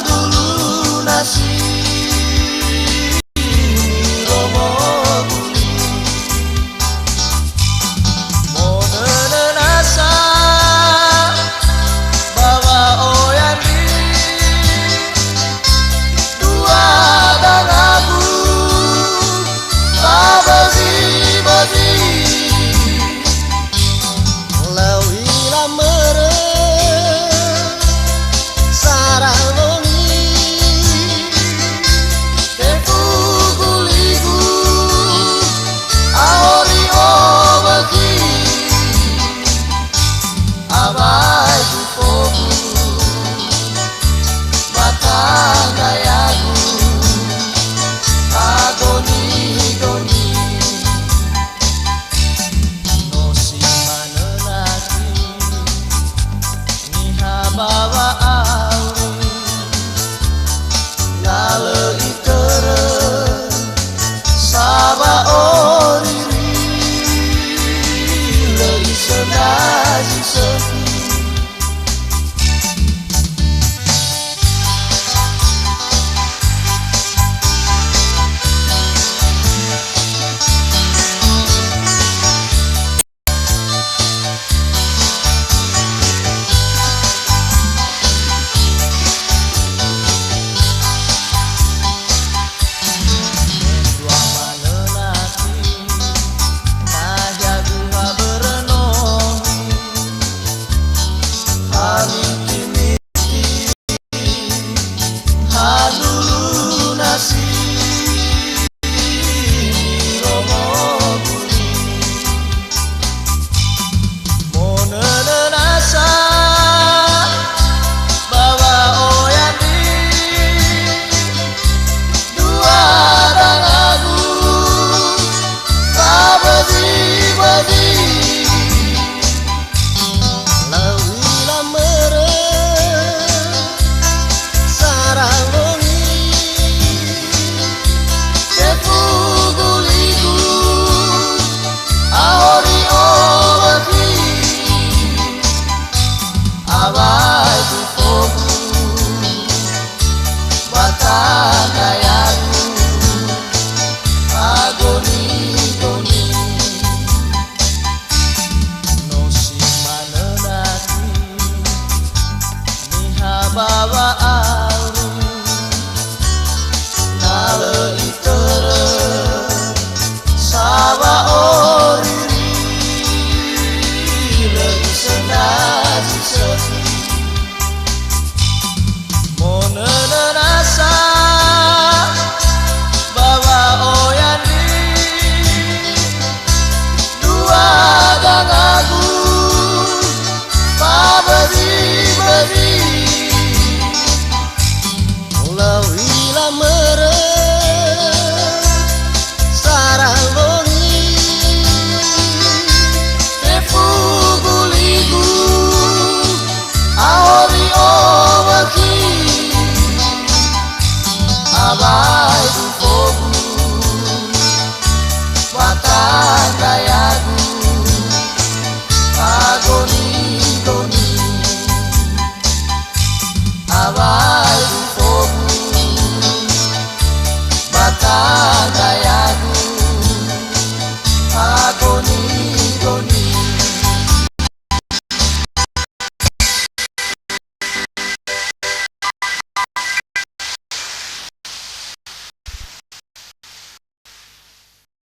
dulu nasi romo buli monene nasa bawa oyandi dua dan aku bazi lawi lamere bawa auri lale itere saba oriri lei sedaji sepi dulu nasi romo buli monene nasa bawa oyandi dua dan aku bazi lawi lamere abai tu fogu batagayaku agoni no si manenaki niha bawa auri nale itere sawa oriri lagi sendaji sepi monene nasa bawa oyandi dua dan aku bazi lawi lamere sarang bongi tefu guligu aori obaki abai